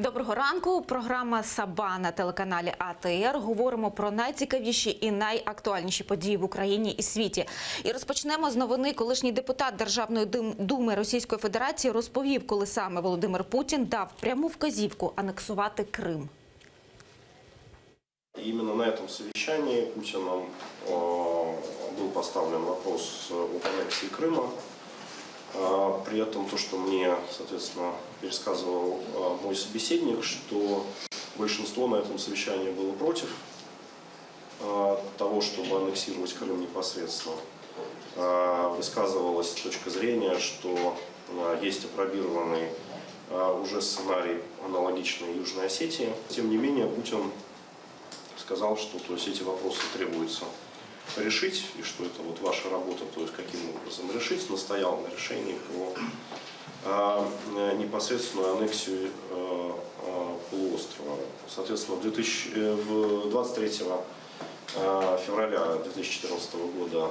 Доброго ранку. Програма «Саба» на телеканалі АТR. Говоримо про найцікавіші і найактуальніші події в Україні і світі. І розпочнемо з новини. Колишній депутат Державної думи Російської Федерації розповів, коли саме Володимир Путін дав пряму вказівку анексувати Крим. Именно на этом совещании Путиным был поставлен вопрос об аннексии Крыма. При этом то, что мне, соответственно, пересказывал мой собеседник, что большинство на этом совещании было против того, чтобы аннексировать Крым непосредственно. Высказывалась точка зрения, что есть опробированный уже сценарий аналогичный Южной Осетии. Тем не менее, Путин сказал, что то есть, эти вопросы требуется решить, и что это вот ваша работа, то есть каким образом решить, настоял на решении про непосредственную аннексию полуострова. Соответственно, 23 февраля 2014 года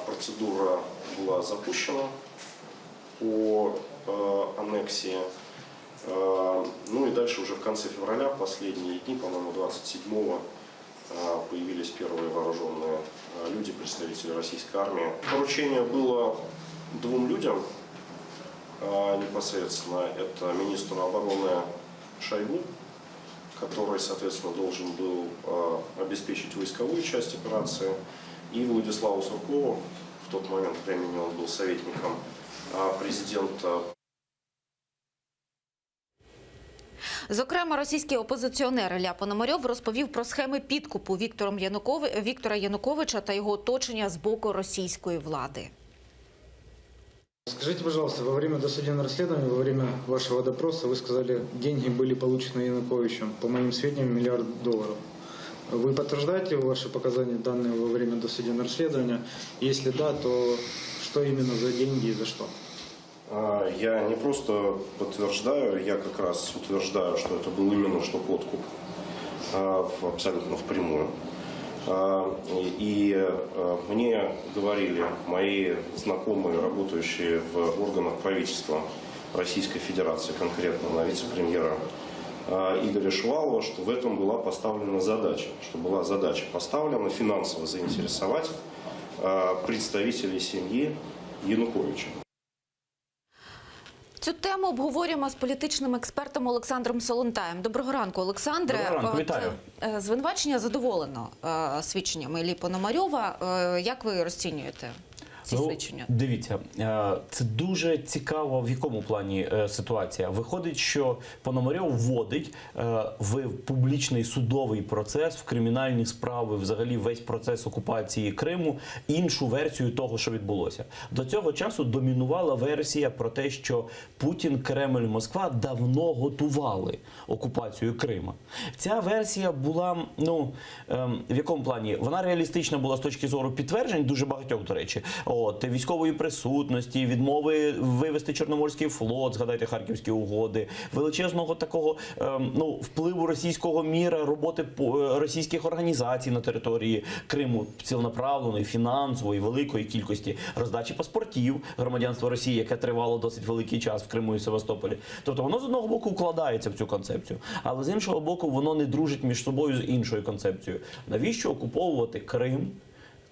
процедура была запущена по аннексии. Ну и дальше уже в конце февраля, последние дни, по-моему, 27-го, появились первые вооруженные люди, представители российской армии. Поручение было двум людям непосредственно. Это министру обороны Шойгу, который, соответственно, должен был обеспечить войсковую часть операции, и Владиславу Суркову, в тот момент времени он был советником президента. Зокрема, російський опозиціонер Ілля Пономарьов розповів про схеми підкупу Віктора Януковича та його оточення з боку російської влади. Скажите, пожалуйста, во время досудебного расследования, во время вашего допроса вы сказали, деньги были получены Януковичем, по моим сведениям, $1 миллиард. Вы подтверждаете ваши показания, данные во время досудебного расследования? Если да, то что именно за деньги и за что? Я не просто подтверждаю, я как раз утверждаю, что это был именно что подкуп, абсолютно впрямую. И мне говорили мои знакомые, работающие в органах правительства Российской Федерации, конкретно на вице-премьера Игоря Шувалова, что в этом была поставлена задача, что была задача поставлена финансово заинтересовать представителей семьи Януковича. Цю тему обговорюємо з політичним експертом Олександром Солонтаєм. Доброго ранку, Олександре. Доброго ранку, вітаю. Звинувачення задоволено свідченнями Іллі Пономарьова. Як ви розцінюєте ці свідчення? Дивіться, це дуже цікаво, в якому плані ситуація. Виходить, що Пономарьов вводить в публічний судовий процес, в кримінальні справи, взагалі весь процес окупації Криму, іншу версію того, що відбулося. До цього часу домінувала версія про те, що Путін, Кремль, Москва давно готували окупацію Крима. Ця версія була, в якому плані? Вона реалістична була з точки зору підтверджень, дуже багатьох, до речі. Військової присутності, відмови вивести Чорноморський флот, згадайте Харківські угоди, величезного такого впливу російського міра, роботи російських організацій на території Криму, ціленаправленої, фінансової, великої кількості роздачі паспортів громадянства Росії, яке тривало досить великий час в Криму і Севастополі. Тобто воно з одного боку вкладається в цю концепцію, але з іншого боку воно не дружить між собою з іншою концепцією. Навіщо окуповувати Крим,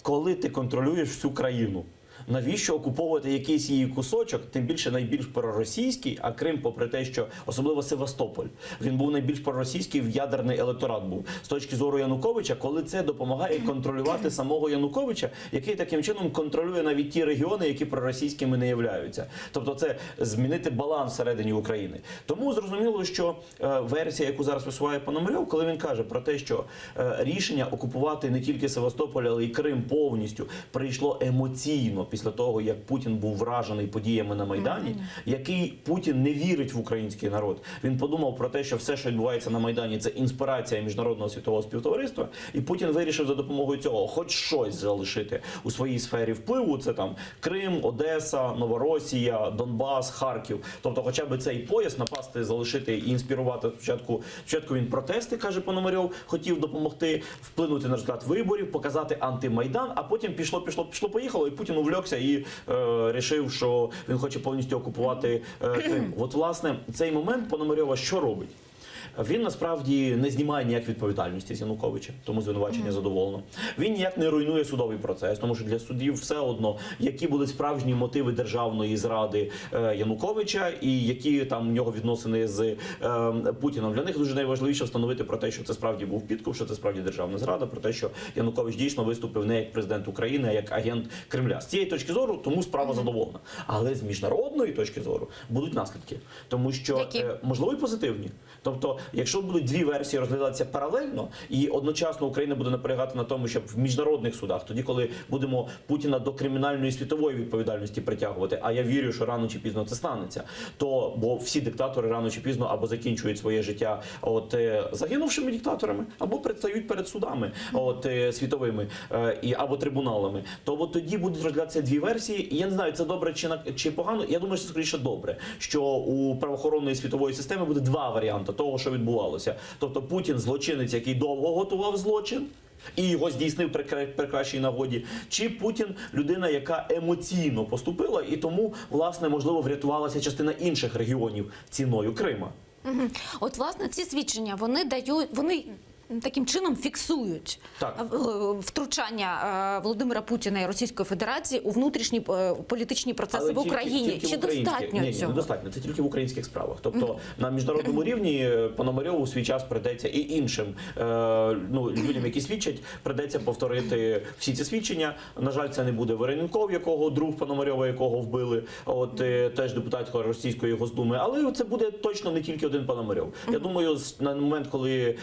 коли ти контролюєш всю країну? Навіщо окуповувати якийсь її кусочок, тим більше найбільш проросійський, а Крим, попри те, що особливо Севастополь, він був найбільш проросійський, в ядерний електорат був. З точки зору Януковича, коли це допомагає контролювати самого Януковича, який таким чином контролює навіть ті регіони, які проросійськими не являються. Тобто це змінити баланс всередині України. Тому зрозуміло, що версія, яку зараз висуває Пономарьов, коли він каже про те, що рішення окупувати не тільки Севастополь, але й Крим повністю прийшло емоційно, після того, як Путін був вражений подіями на Майдані, який Путін не вірить в український народ. Він подумав про те, що все, що відбувається на Майдані, це інспірація міжнародного світового співтовариства, і Путін вирішив за допомогою цього хоч щось залишити у своїй сфері впливу. Це там Крим, Одеса, Новоросія, Донбас, Харків. Тобто хоча б цей пояс напасти, залишити і інспірувати спочатку. Спочатку він протести, каже Пономарьов, хотів допомогти вплинути на результат виборів, показати антимайдан, а потім поїхало, і Путін увлек увлекся і рішив, що він хоче повністю окупувати Крим. От, власне, цей момент Пономарьова що робить? Він насправді не знімає ніяк відповідальності з Януковича, тому звинувачення задоволено. Він ніяк не руйнує судовий процес, тому що для судів все одно, які були справжні мотиви державної зради Януковича і які там в нього відносини з Путіном. Для них дуже найважливіше встановити про те, що це справді був підкуп, що це справді державна зрада, про те, що Янукович дійсно виступив не як президент України, а як агент Кремля. З цієї точки зору тому справа задоволена. Але з міжнародної точки зору будуть наслідки, тому що можливо і позитивні. Тобто, якщо будуть дві версії розглядатися паралельно, і одночасно Україна буде наполягати на тому, щоб в міжнародних судах, тоді, коли будемо Путіна до кримінальної світової відповідальності притягувати, а я вірю, що рано чи пізно це станеться, то, бо всі диктатори рано чи пізно або закінчують своє життя загинувшими диктаторами, або предстають перед судами світовими, або трибуналами, то от тоді будуть розглядатися дві версії. І я не знаю, це добре чи погано. Я думаю, що це скоріше добре, що у правоохоронної світової системи буде два варіанти того, що відбувалося. Тобто Путін – злочинець, який довго готував злочин, і його здійснив при кращій нагоді, чи Путін – людина, яка емоційно поступила, і тому, власне, можливо, врятувалася частина інших регіонів ціною Крима. От, власне, ці свідчення, вони таким чином фіксують втручання Володимира Путіна і Російської Федерації у внутрішні політичні процеси в Україні. Чи достатньо цього? Ні, недостатньо. Це тільки в українських справах. Тобто на міжнародному рівні Пономарьову у свій час придеться і іншим людям, які свідчать, придеться повторити всі ці свідчення. На жаль, це не буде Вороненков, якого друг Пономарьова, якого вбили, теж депутат Російської Госдуми. Але це буде точно не тільки один Пономарьов. Я думаю, на момент, коли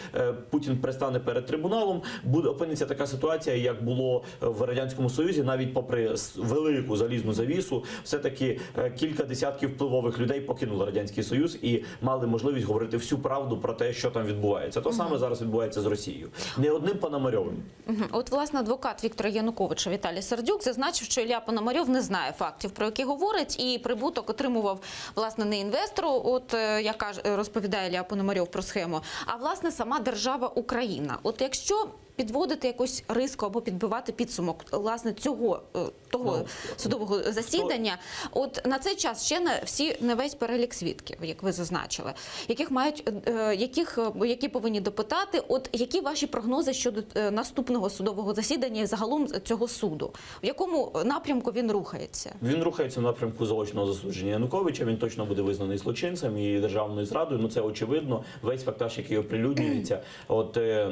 Путін пристане перед трибуналом, опиниться така ситуація, як було в Радянському Союзі, навіть попри велику залізну завісу, все-таки кілька десятків впливових людей покинули Радянський Союз і мали можливість говорити всю правду про те, що там відбувається. То саме зараз відбувається з Росією. Не одним Пономарьовим. От, власне, адвокат Віктора Януковича Віталій Сердюк зазначив, що Ілля Пономарьов не знає фактів, про які говорить, і прибуток отримував, власне, не інвестору, яка розповідає Ілля Пономарьов про схему, а, власне, сама держава Україна. От якщо підводити якусь риску або підбивати підсумок, власне, того судового засідання, от на цей час ще не весь перелік свідків, як ви зазначили, які повинні допитати. От які ваші прогнози щодо наступного судового засідання і загалом цього суду? В якому напрямку він рухається? Він рухається в напрямку заочного засудження Януковича. Він точно буде визнаний злочинцем і державною зрадою. Це очевидно. Весь фактаж, який оприлюднюється,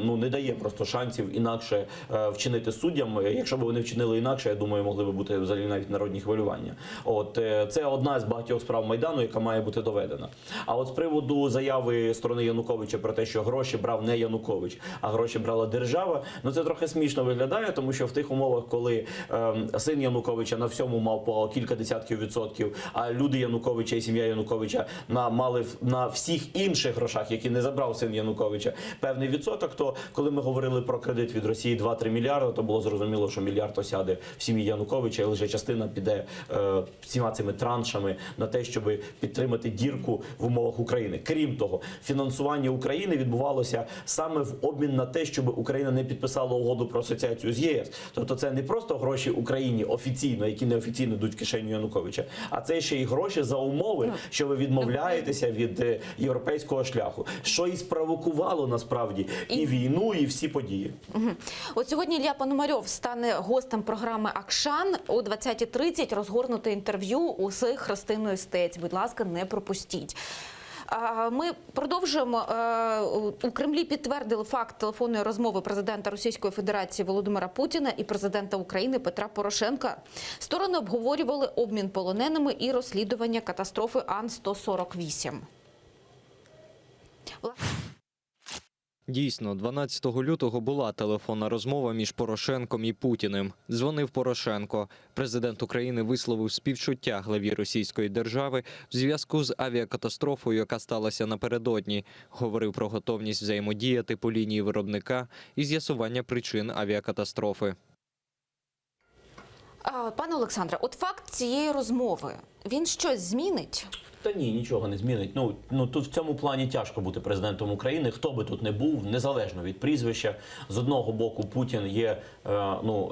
не дає просто шансів інакше вчинити суддям. Якщо б вони вчинили інакше, я думаю, могли б бути взагалі навіть народні хвилювання. Це одна з багатьох справ Майдану, яка має бути доведена. А от з приводу заяви сторони Януковича про те, що гроші брав не Янукович, а гроші брала держава, це трохи смішно виглядає, тому що в тих умовах, коли син Януковича на всьому мав по кілька десятків відсотків, а люди Януковича і сім'я Януковича мали на всіх інших грошах, які не забрав син Януковича, певний відсоток, то коли ми говорили про кредит від Росії 2-3 мільярди, то було зрозуміло, що мільярд осяде в сім'ї Януковича, і лише частина піде всіма цими траншами на те, щоб підтримати дірку в умовах України. Крім того, фінансування України відбувалося саме в обмін на те, щоб Україна не підписала угоду про асоціацію з ЄС. Тобто це не просто гроші Україні офіційно, які неофіційно йдуть в кишеню Януковича, а це ще й гроші за умови, що ви відмовляєтеся від європейського шляху, що і спровокувало насправді і війну, і всі події. От сьогодні Ілля Пономарьов стане гостем програми «Акшан». О 20:30 розгорнуте інтерв'ю з Христиною Стець. Будь ласка, не пропустіть. Ми продовжуємо. У Кремлі підтвердили факт телефонної розмови президента Російської Федерації Володимира Путіна і президента України Петра Порошенка. Сторони обговорювали обмін полоненими і розслідування катастрофи Ан-148. Дійсно, 12 лютого була телефонна розмова між Порошенком і Путіним. Дзвонив Порошенко. Президент України висловив співчуття главі Російської держави в зв'язку з авіакатастрофою, яка сталася напередодні. Говорив про готовність взаємодіяти по лінії виробника і з'ясування причин авіакатастрофи. Пане Олександре, от факт цієї розмови, він щось змінить? Та ні, нічого не змінить. Ну тут в цьому плані тяжко бути президентом України. Хто би тут не був, незалежно від прізвища. З одного боку, Путін є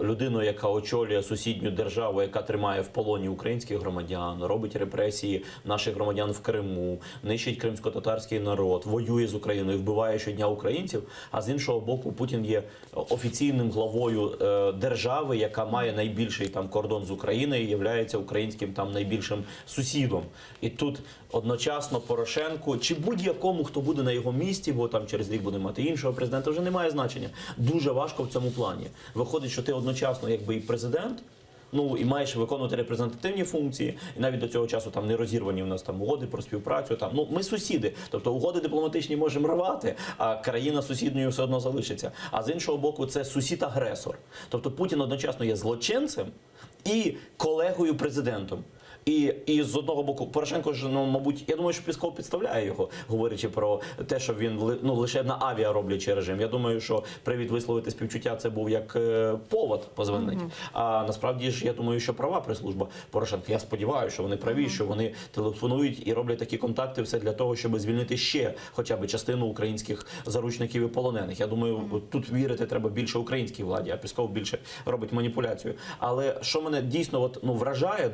людиною, яка очолює сусідню державу, яка тримає в полоні українських громадян, робить репресії наших громадян в Криму, нищить кримсько-татарський народ, воює з Україною, вбиває щодня українців. А з іншого боку, Путін є офіційним главою держави, яка має найбільший там кордон з Україною і є українським там найбільшим сусідом. І тут одночасно Порошенку чи будь-якому, хто буде на його місці, бо там через рік буде мати іншого президента, вже не має значення. Дуже важко в цьому плані. Виходить, що ти одночасно якби і президент, і маєш виконувати репрезентативні функції, і навіть до цього часу там не розірвані в нас там угоди про співпрацю. Ми сусіди, тобто угоди дипломатичні можемо рвати, а країна сусідньою все одно залишиться. А з іншого боку, це сусід-агресор. Тобто Путін одночасно є злочинцем і колегою президентом. І з одного боку, Порошенко ж, мабуть, я думаю, що Пісков підставляє його, говорячи про те, що він лише на авіа роблячий режим. Я думаю, що привід висловити співчуття це був як повод позвонити. А насправді ж, я думаю, що права прес-служба Порошенка. Я сподіваюся, що вони праві, що вони телефонують і роблять такі контакти все для того, щоб звільнити ще хоча б частину українських заручників і полонених. Я думаю, тут вірити треба більше українській владі, а Пісков більше робить маніпуляцію. Але що мене дійсно вражає,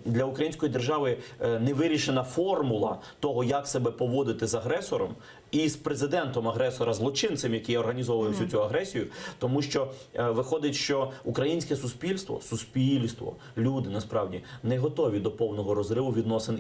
для української держави не вирішена формула того, як себе поводити з агресором і з президентом агресора, злочинцем, який організовує всю цю агресію, тому що виходить, що українське суспільство, люди насправді не готові до повного розриву відносин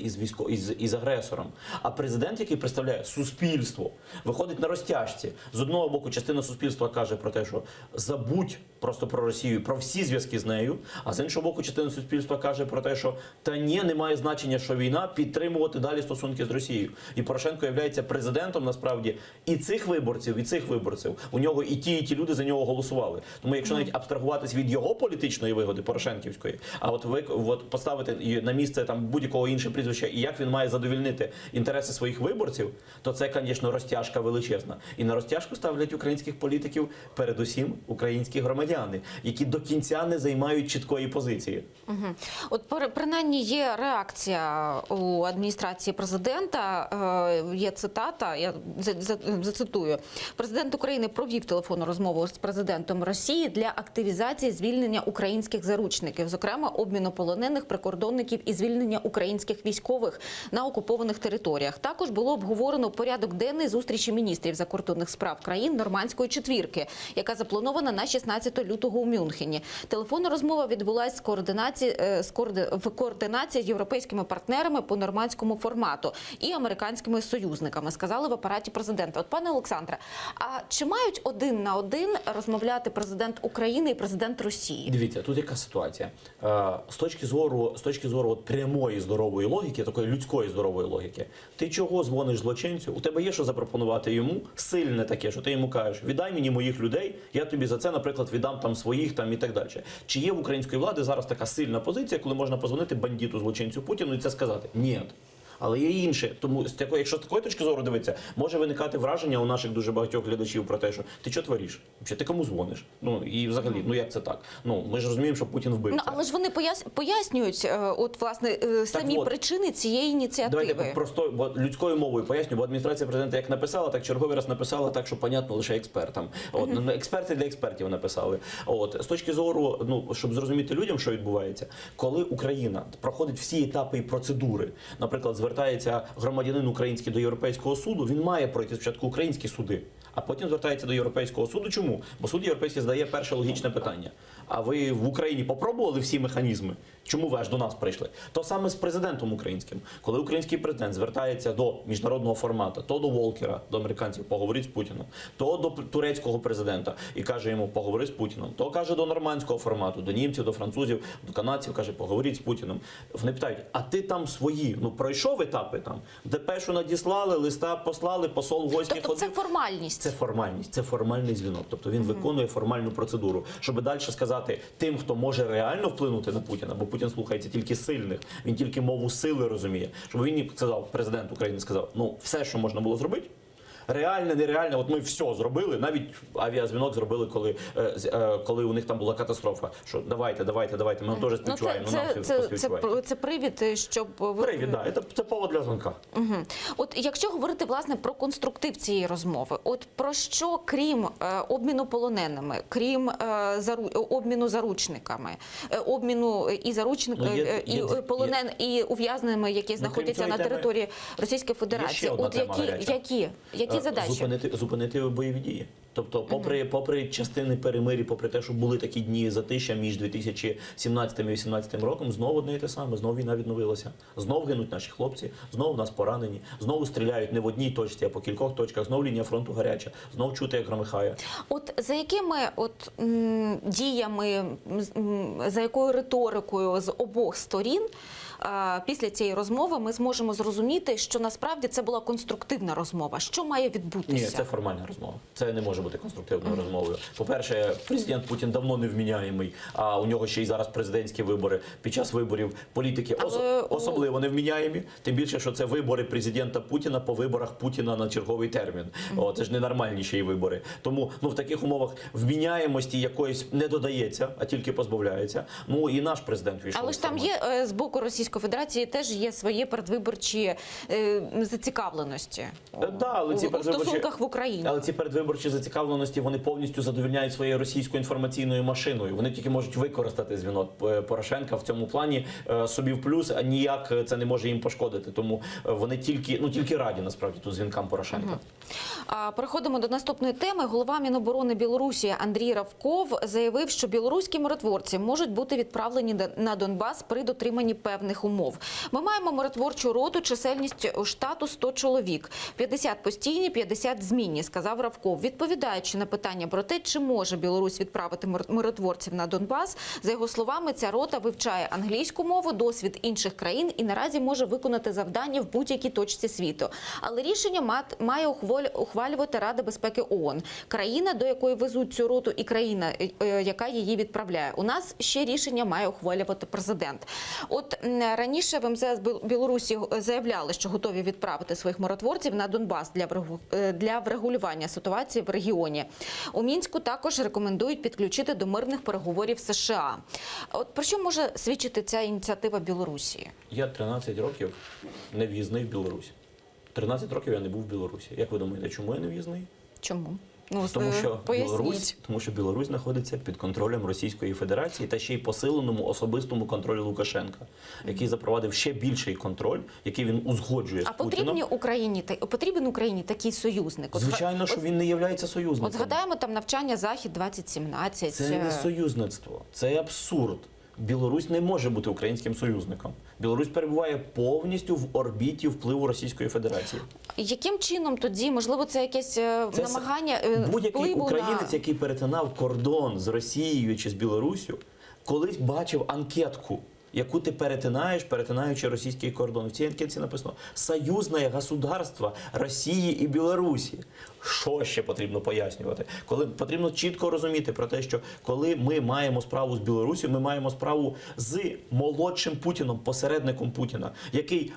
із агресором. А президент, який представляє суспільство, виходить на розтяжці. З одного боку, частина суспільства каже про те, що забудь просто про Росію, про всі зв'язки з нею, а з іншого боку, частина суспільства каже про те, що та ні, немає значення, що війна, підтримувати далі стосунки з Росією. І Порошенко є президентом, насправді, і цих виборців. У нього і ті люди за нього голосували. Тому якщо навіть абстрагуватись від його політичної вигоди, порошенківської, а от поставити на місце там будь-якого іншого прізвища, і як він має задовільнити інтереси своїх виборців, то це, звісно, розтяжка величезна. І на розтяжку ставлять українських політиків передусім українські громадяни, які до кінця не займають чіткої позиції. От принаймні є реакція у адміністрації президента, є цитата, я зацитую. Президент України провів телефонну розмову з президентом Росії для активізації звільнення українських заручників, зокрема обміну полонених, прикордонників і звільнення українських військових на окупованих територіях. Також було обговорено порядок денний зустрічі міністрів закордонних справ країн Нормандської четвірки, яка запланована на 16 лютого у Мюнхені. Телефонна розмова відбулася в координації з європейськими партнерами по нормандському формату і американськими союзниками, сказали в апараті президента. От, пане Олександре, а чи мають один на один розмовляти президент України і президент Росії? Дивіться, тут яка ситуація. З точки зору прямої здорової логіки, такої людської здорової логіки, ти чого дзвониш злочинцю? У тебе є що запропонувати йому? Сильне таке, що ти йому кажеш, віддай мені моїх людей, я тобі за це, наприклад, віддам там своїх там і так далі. Чи є в української влади зараз така сильна позиція, коли можна позвонити бандиту, злочинцю Путіну і це сказати? Ні. Але є інше. Тому, якщо з такої точки зору дивитися, може виникати враження у наших дуже багатьох глядачів про те, що ти що твориш? Ти кому дзвониш? І взагалі, як це так? Ми ж розуміємо, що Путін вбивця. Але ж вони пояснюють, самі причини цієї ініціативи. Давайте просто людською мовою поясню, бо адміністрація президента як написала, так черговий раз написала, так що понятно лише експертам. Експерти для експертів написали. З точки зору, щоб зрозуміти людям, що відбувається, коли Україна проходить всі етапи і процедури, наприклад, звертається громадянин український до Європейського суду, він має пройти спочатку українські суди, а потім звертається до Європейського суду. Чому? Бо суд європейський задає перше логічне питання. А ви в Україні попробували всі механізми? Чому ви аж до нас прийшли? То саме з президентом українським. Коли український президент звертається до міжнародного формату, то до Волкера, до американців, поговорить з Путіном, то до турецького президента і каже йому, поговори з Путіном, то каже до нормандського формату, до німців, до французів, до канадців, каже, поговоріть з Путіном. Вони питають, а ти там свої, пройшов етапи там? Депешу надіслали, листа послали, посол в гості ходив. Це формальність? Це формальність, це формальний дзвінок. Тобто він виконує формальну процедуру, щоб далі сказати тим, хто може реально вплинути на Путіна, бо Путін слухається тільки сильних, він тільки мову сили розуміє. Щоб він сказав, президент України сказав, все, що можна було зробити, Реальне, нереальне. От ми все зробили, навіть авіазвінок зробили, коли у них там була катастрофа. Що давайте, ми вам теж співчуваємо. Це привід, щоб ви... Привід, да, це повод для дзвонка. Угу. От якщо говорити, власне, про конструктив цієї розмови, от про що, крім обміну полоненими, крім обміну заручниками, обміну і заручників, і ув'язненими, які знаходяться на території Російської Федерації, от які задачі? Зупинити бойові дії. Тобто, попри частини перемир'я, попри те, що були такі дні затища між 2017 і 2018 роком, знову одне і те саме, знову війна відновилася. Знову гинуть наші хлопці, знову нас поранені, знову стріляють не в одній точці, а по кількох точках, знову лінія фронту гаряча, знову чути, як громихає. От за якими діями, за якою риторикою з обох сторін після цієї розмови ми зможемо зрозуміти, що насправді це була конструктивна розмова? Що має відбутися? Ні, це формальна розмова. Це не може бути конструктивною розмовою. По-перше, президент Путін давно невміняємий, а у нього ще й зараз президентські вибори. Під час виборів політики особливо невміняємі. Тим більше, що це вибори президента Путіна по виборах Путіна на черговий термін. Це ж ненормальні ще й вибори. Тому в таких умовах вміняємості якоїсь не додається, а тільки позбавляється. Ну і наш президент війшов. Але ж там є з боку Російської Федерації теж є свої передвиборчі зацікавленості у стосунках в Україні. Але ці передвиборчі зацікавленості, вони повністю задовольняють своєю російською інформаційною машиною. Вони тільки можуть використати дзвінок Порошенка в цьому плані собі в плюс, а ніяк це не може їм пошкодити. Тому вони тільки раді, насправді, тут дзвінкам Порошенка. Переходимо до наступної теми. Голова Міноборони Білорусі Андрій Равков заявив, що білоруські миротворці можуть бути відправлені на Донбас при дотриманні певних умов. Ми маємо миротворчу роту, чисельність штату 100 чоловік. 50 постійні, 50 змінні, сказав Равков. Відповідаючи на питання про те, чи може Білорусь відправити миротворців на Донбас, за його словами, ця рота вивчає англійську мову, досвід інших країн і наразі може виконати завдання в будь-якій точці світу. Але рішення має ухвалювати Рада безпеки ООН. Країна, до якої везуть цю роту, і країна, яка її відправляє. У нас ще рішення має ухвалювати президент. От раніше в МЗС Білорусі заявляли, що готові відправити своїх миротворців на Донбас для врегулювання ситуації в регіоні. У Мінську також рекомендують підключити до мирних переговорів США. От про що може свідчити ця ініціатива Білорусі? Я 13 років не в'їзний в Білорусь. 13 років я не був в Білорусі. Як ви думаєте, чому я не в'їзний? Чому? Тому що Білорусь знаходиться під контролем Російської Федерації та ще й посиленому особистому контролі Лукашенка, який запровадив ще більший контроль, який він узгоджує з Путіном. Потрібен Україні такий союзник? Звичайно, що він не є союзником. От згадаємо там навчання Захід-2017. Це не союзництво, це абсурд. Білорусь не може бути українським союзником. Білорусь перебуває повністю в орбіті впливу Російської Федерації. Яким чином тоді, можливо, це якесь намагання будь-який українець, на... який перетинав кордон з Росією чи з Білоруссю, колись бачив анкетку, яку ти перетинаючи російський кордон. В цій анкетці написано «Союзне государство Росії і Білорусі». Що ще потрібно пояснювати? Коли потрібно чітко розуміти про те, що коли ми маємо справу з Білорусі, ми маємо справу з молодшим Путіном, посередником Путіна, який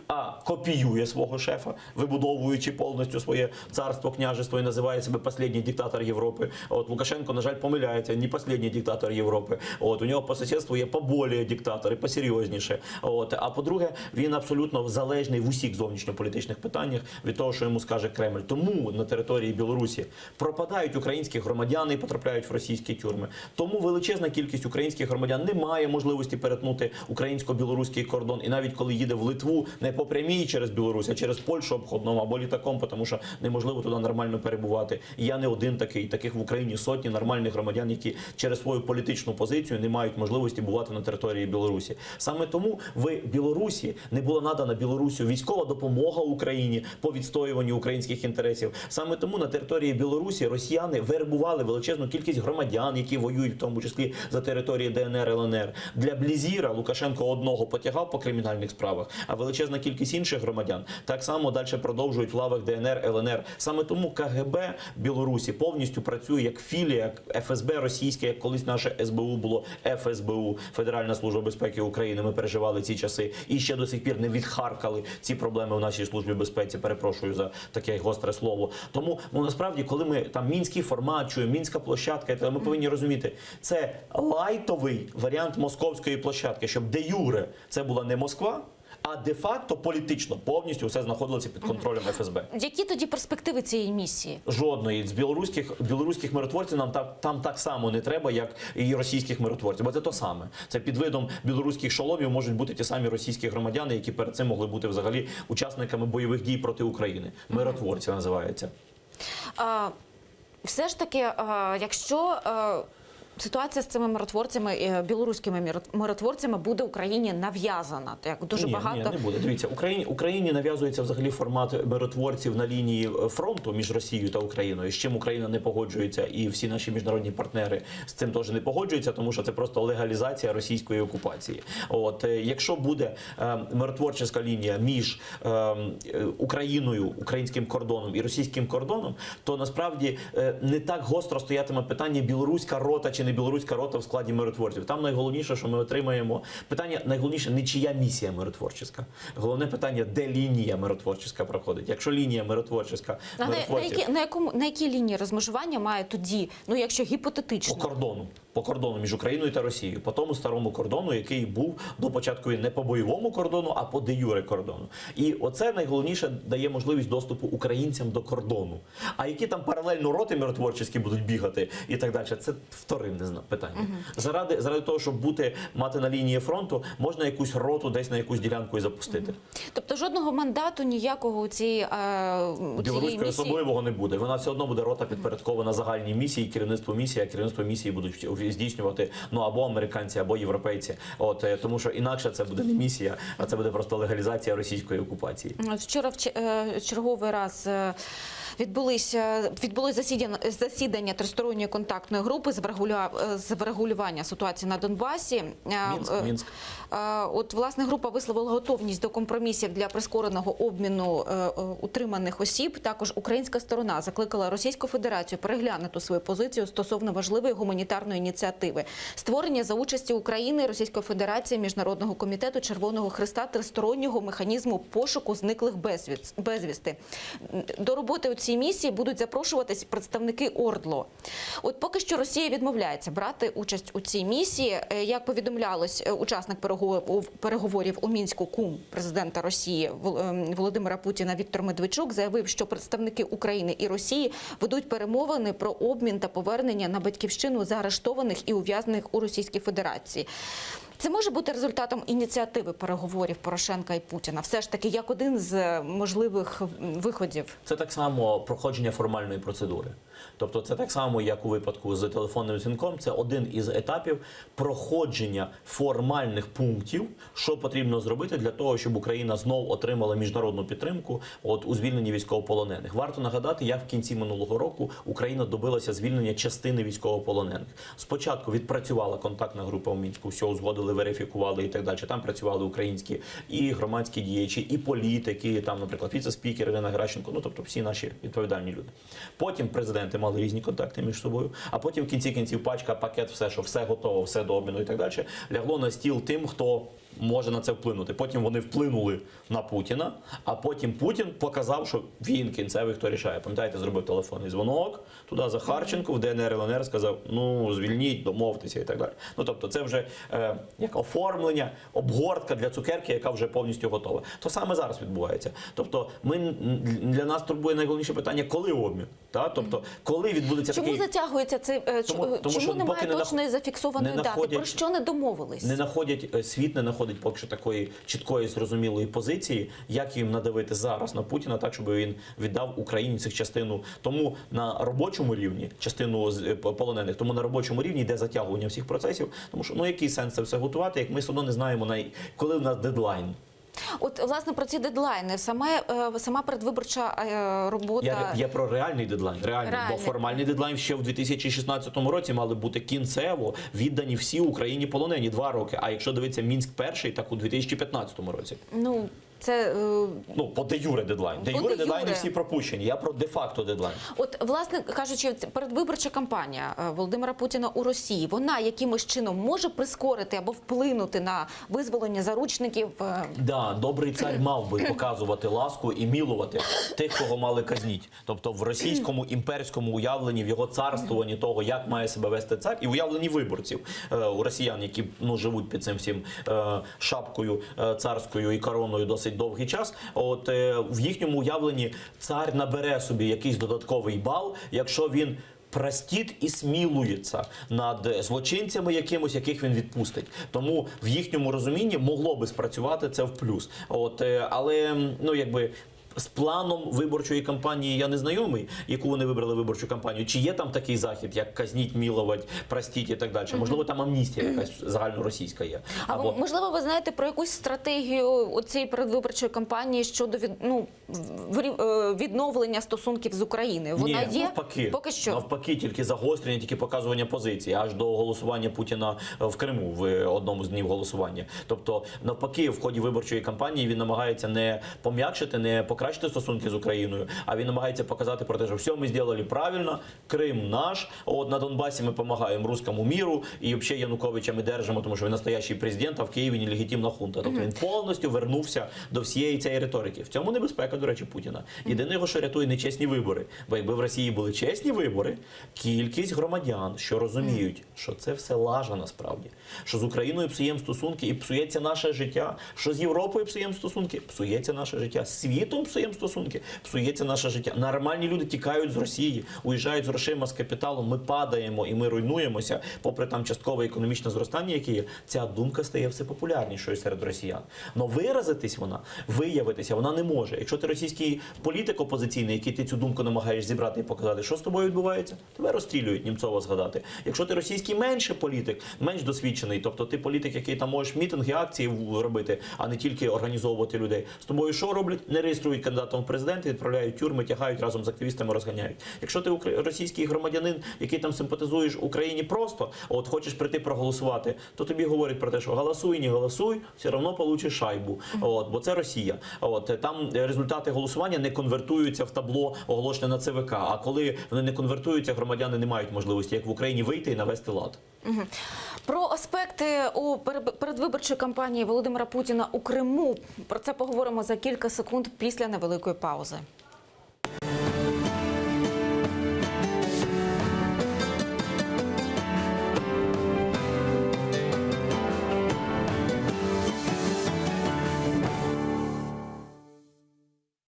копіює свого шефа, вибудовуючи повністю своє царство, княжество і називає себе «последній диктатор Європи». От Лукашенко, на жаль, помиляється, не «последній диктатор Європи». От у нього по сусідству є поболее диктатор і посерйозніше. От, а по-друге, він абсолютно залежний в усіх зовнішньополітичних питаннях від того, що йому скаже Кремль. Тому на території Білорусі пропадають українські громадяни і потрапляють в російські тюрми. Тому величезна кількість українських громадян не має можливості перетнути українсько-білоруський кордон. І навіть коли їде в Литву, не по прямій через Білорусь, а через Польщу обходному або літаком, тому що неможливо туди нормально перебувати. І я не один такий. Таких в Україні сотні нормальних громадян, які через свою політичну позицію не мають можливості бувати на території Білорусі. Саме тому в Білорусі не була надана Білорусю військова допомога Україні по відстоюванню українських інтересів. Саме тому на території Білорусі росіяни вербували величезну кількість громадян, які воюють, в тому числі за території ДНР, ЛНР. Для Блізіра Лукашенко одного потягав по кримінальних справах, а величезна кількість інших громадян так само далі продовжують в лавах ДНР, ЛНР. Саме тому КГБ Білорусі повністю працює як філія, як ФСБ російське, як колись наше СБУ було ФСБУ, Федеральна служба безпеки України. України ми переживали ці часи і ще до сих пір не відхаркали ці проблеми в нашій службі безпеці. Перепрошую за таке гостре слово. Тому насправді, коли ми там мінський формат чуємо, мінська площадка, ми повинні розуміти, це лайтовий варіант московської площадки, щоб де юре це була не Москва, а де-факто політично повністю все знаходилося під контролем ФСБ. Які тоді перспективи цієї місії? Жодної. З білоруських миротворців нам там так само не треба, як і російських миротворців. Бо це то саме. Це під видом білоруських шоломів можуть бути ті самі російські громадяни, які перед цим могли бути взагалі учасниками бойових дій проти України. Миротворці називаються. Все ж таки, якщо ситуація з цими миротворцями, білоруськими миротворцями буде Україні нав'язана, як дуже багато... Ні, не буде. Дивіться, Україні нав'язується взагалі формат миротворців на лінії фронту між Росією та Україною, з чим Україна не погоджується, і всі наші міжнародні партнери з цим теж не погоджуються, тому що це просто легалізація російської окупації. Якщо буде миротворча лінія між Україною, українським кордоном і російським кордоном, то насправді не так гостро стоятиме питання білоруська рота чи не білоруська рота в складі миротворців. Там найголовніше, що ми отримаємо, питання найголовніше не чия місія миротворча. Головне питання, де лінія миротворча проходить. Якщо лінія миротворча, на якій лінії розмежування має тоді, якщо гіпотетично? По кордону між Україною та Росією, по тому старому кордону, який був до початку не по бойовому кордону, а по де-юре кордону. І оце найголовніше дає можливість доступу українцям до кордону. А які там паралельно роти миротворчі будуть бігати і так далі, це вторинне питання. Заради того, щоб мати на лінії фронту, можна якусь роту десь на якусь ділянку і запустити. Тобто жодного мандату ніякого у цієї білоруської місії? Особливого не буде. Вона все одно буде рота підпорядкована загальній місії, керівництво місії, а керівництво місії будуть здійснювати або американці, або європейці. Тому що інакше це буде не місія, а це буде просто легалізація російської окупації. Вчора в черговий раз відбулось засідання тристоронньої контактної групи з врегулювання ситуації на Донбасі. Мінськ. Власне, група висловила готовність до компромісів для прискореного обміну утриманих осіб. Також українська сторона закликала Російську Федерацію переглянути свою позицію стосовно важливої гуманітарної ініціативи. Створення за участі України, Російської Федерації, Міжнародного комітету Червоного Хреста тристороннього механізму пошуку зниклих безвісти. До роботи у цій місії будуть запрошуватись представники ОРДЛО. Поки що Росія відмовляється брати участь у цій місії. Як повідомлялось, учасник переговорів у Мінську кум президента Росії Володимира Путіна Віктор Медведчук заявив, що представники України і Росії ведуть перемовини про обмін та повернення на батьківщину заарештованих і ув'язнених у Російській Федерації. Це може бути результатом ініціативи переговорів Порошенка і Путіна? Все ж таки, як один з можливих виходів? Це так само проходження формальної процедури. Тобто це так само, як у випадку з телефонним дзвінком, це один із етапів проходження формальних пунктів, що потрібно зробити для того, щоб Україна знову отримала міжнародну підтримку у звільненні військовополонених. Варто нагадати, як в кінці минулого року Україна добилася звільнення частини військовополонених. Спочатку відпрацювала контактна група в Мінську, все узгодили, верифікували і так далі. Там працювали українські і громадські діячі, і політики, там, наприклад, віце-спікер Ірина Геращенко, тобто всі наші відповідальні люди. Потім президенти мали різні контакти між собою, а потім в кінці кінців пакет, все готово, все до обміну і так далі, лягло на стіл тим, хто може на це вплинути. Потім вони вплинули на Путіна, а потім Путін показав, що він кінцевий, хто рішає. Пам'ятаєте, зробив телефонний дзвонок туди Захарченку, в ДНР, ЛНР, сказав, звільніть, домовтеся і так далі. Тобто це вже як оформлення, обгортка для цукерки, яка вже повністю готова. То саме зараз відбувається. Тобто для нас турбує найголовніше питання, коли обмін? Тобто, коли відбудеться такий... Чому затягується цей... Чому немає точної зафіксованої дати? Про що не домовились? Світ не знаходить поки що такої чіткої, зрозумілої позиції, як їм надавити зараз на Путіна, так, щоб він віддав Україні цих частину. Тому на робочому рівні, частину полонених, тому на робочому рівні йде затягування всіх процесів. Тому що, який сенс це все готувати, як ми все одно не знаємо, коли в нас дедлайн. Власне, про ці дедлайни, сама передвиборча робота... Я про реальний дедлайн, бо формальний дедлайн ще в 2016 році мали бути кінцево віддані всі Україні полонені 2 роки, а якщо дивитися Мінськ перший, так у 2015 році. Це Ну, по де-юре дедлайн. Де-юре де-юре. дедлайни всі пропущені. Я про де-факто дедлайн. от, власне кажучи, передвиборча кампанія Володимира Путіна у Росії, вона якимось чином може прискорити або вплинути на визволення заручників? Да, добрий цар мав би показувати ласку і мілувати тих, кого мали казніть. Тобто в російському імперському уявленні, в його царствуванні того, як має себе вести цар, і уявленні виборців у росіян, які живуть під цим всім шапкою царською і короною досить довгий час. От в їхньому уявленні цар набере собі якийсь додатковий бал, якщо він простить і смілується над злочинцями якимось, яких він відпустить. Тому в їхньому розумінні могло би спрацювати це в плюс. От, але, ну, якби, з планом виборчої кампанії я не знайомий, яку вони вибрали виборчу кампанію. Чи є там такий захід, як казніть, міловать, простіть і так далі? Можливо, там амністія якась загальноросійська є. Або, можливо, ви знаєте про якусь стратегію цієї передвиборчої кампанії щодо відновлення стосунків з Україною? Вона Ні, є? навпаки. Поки що. Навпаки, тільки загострення, тільки показування позиції, аж до голосування Путіна в Криму в одному з днів голосування. Тобто, навпаки, в ході виборчої кампанії він намагається не пом'якшити, не покращити стосунки з Україною, а він намагається показати про те, що все ми зробили правильно, Крим наш, от на Донбасі ми допомагаємо руському міру, і взагалі Януковича ми держимо, тому що він настоящий президент, а в Києві нелегітимна хунта. Тобто він повністю вернувся до всієї цієї риторики. В цьому небезпека, до речі, Путіна. Єдине його, що рятує, нечесні вибори. Бо якби в Росії були чесні вибори, кількість громадян, що розуміють, що це все лажа насправді, що з Україною псуємо стосунки і псується наше життя, що з Європою псуємо стосунки, псується наше життя, з світом псуємо стосунки, псується наше життя. Нормальні люди тікають з Росії, уїжджають з грошима, з капіталом, ми падаємо і ми руйнуємося, попри там часткове економічне зростання, яке є. Ця думка стає все популярнішою серед росіян. Но виразитись вона, виявитися вона не може. Якщо ти російський політик опозиційний, який ти цю думку намагаєш зібрати і показати, що з тобою відбувається? Тебе розстрілюють, Німцова згадати. Якщо ти російський менше політик, менш досвідчений, тобто ти політик, який там можеш мітинги, акції робити, а не тільки організовувати людей, з тобою що роблять? Не реєструють кандидатом в президенти, відправляють в тюрми, тягають разом з активістами, розганяють. Якщо ти російський громадянин, який там симпатизуєш Україні просто, от хочеш прийти проголосувати, то тобі говорять про те, що голосуй, не голосуй, все одно получиш шайбу. От, бо це Росія. От, там результати голосування не конвертуються в табло, оголошене на ЦВК. А коли вони не конвертуються, громадяни не мають можливості, як в Україні, вийти і навести лад. Про аспекти у передвиборчої кампанії Володимира Путіна у Криму. Про це поговоримо за кілька секунд після невеликої паузи.